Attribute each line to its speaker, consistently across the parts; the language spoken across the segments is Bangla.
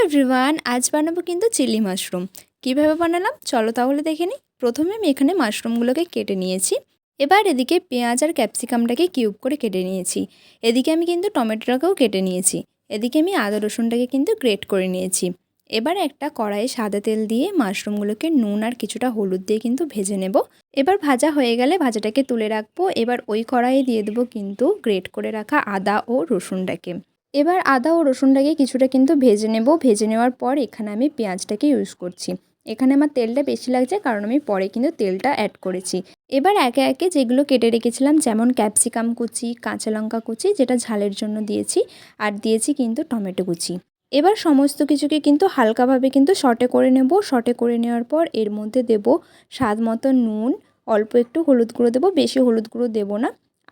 Speaker 1: এভরিওয়ান, আজ বানাবো কিন্তু চিলি মাশরুম। কিভাবে বানালাম চলো তাহলে দেখে নিই। প্রথমে আমি এখানে মাশরুমগুলোকে কেটে নিয়েছি। এবার এদিকে পেঁয়াজ আর ক্যাপসিকামটাকে কিউব করে কেটে নিয়েছি। এদিকে আমি কিন্তু টমেটোটাকেও কেটে নিয়েছি। এদিকে আমি আদা রসুনটাকে কিন্তু গ্রেট করে নিয়েছি। এবার একটা কড়াইয়ে সাদা তেল দিয়ে মাশরুমগুলোকে নুন আর কিছুটা হলুদ দিয়ে কিন্তু ভেজে নেব। এবার ভাজা হয়ে গেলে ভাজাটাকে তুলে রাখবো। এবার ওই কড়াইয়ে দিয়ে দেবো কিন্তু গ্রেট করে রাখা আদা ও রসুনটাকে। এবার আদা ও রসুনটাকে কিছুটা কিন্তু ভেজে নেব। ভেজে নেওয়ার পর এখানে আমি পেঁয়াজটাকে ইউজ করছি। এখানে আমার তেলটা বেশি লাগছে কারণ আমি পরে কিন্তু তেলটা অ্যাড করেছি। এবার একে একে যেগুলো কেটে রেখেছিলাম যেমন ক্যাপসিকাম কুচি, কাঁচা লঙ্কা কুচি যেটা ঝালের জন্য দিয়েছি, আর দিয়েছি কিন্তু টমেটো কুচি। এবার সমস্ত কিছুকে কিন্তু হালকাভাবে কিন্তু সটে করে নেব। সটে করে নেওয়ার পর এর মধ্যে দেব স্বাদ মতো নুন, অল্প একটু হলুদ গুঁড়ো দেবো, বেশি হলুদ গুঁড়ো দেবো না।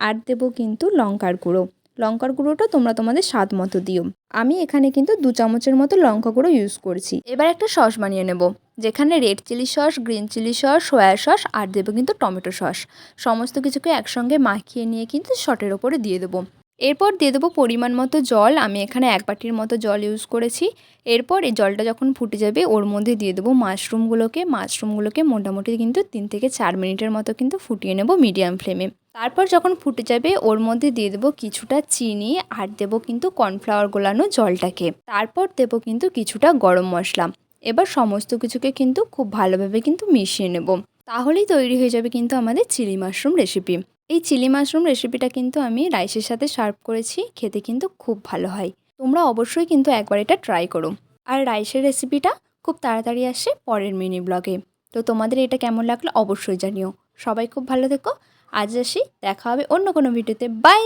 Speaker 1: আর দেবো কিন্তু লঙ্কার গুঁড়ো। লঙ্কার গুঁড়োটা তোমরা তোমাদের স্বাদ মতো দিও। আমি এখানে কিন্তু 2 চামচের মতো লঙ্কা গুঁড়ো ইউজ করছি। এবার একটা সস বানিয়ে নেব, যেখানে red chilli sauce, green chilli sauce, soya sauce আর দেবো কিন্তু টমেটো সস। সমস্ত কিছুকে একসঙ্গে মাখিয়ে নিয়ে কিন্তু শটের ওপরে দিয়ে দেবো। এরপর দিয়ে দেবো পরিমাণ মতো জল। আমি এখানে 1 বাটির মতো জল ইউজ করেছি। এরপর এই জলটা যখন ফুটে যাবে ওর মধ্যে দিয়ে দেবো মাশরুমগুলোকে মোটামুটি কিন্তু 3 থেকে 4 মিনিটের মতো কিন্তু ফুটিয়ে নেব মিডিয়াম ফ্লেমে। তারপর যখন ফুটে যাবে ওর মধ্যে দিয়ে দেবো কিছুটা চিনি আর দেবো কিন্তু কর্নফ্লাওয়ার গোলানো জলটাকে। তারপর দেবো কিন্তু কিছুটা গরম মশলা। এবার সমস্ত কিছুকে কিন্তু খুব ভালোভাবে কিন্তু মিশিয়ে নেব। তাহলেই তৈরি হয়ে যাবে কিন্তু আমাদের চিলি মাশরুম রেসিপি। এই চিলি মাশরুম রেসিপিটা কিন্তু আমি রাইসের সাথে সার্ভ করেছি, খেতে কিন্তু খুব ভালো হয়। তোমরা অবশ্যই কিন্তু একবার এটা ট্রাই করো। আর রাইসের রেসিপিটা খুব তাড়াতাড়ি আসে পরের মিনি ব্লগে। তো তোমাদের এটা কেমন লাগলো অবশ্যই জানিও। সবাই খুব ভালো থেকো। আজ আসি, দেখা হবে অন্য কোনো ভিডিওতে। বাই।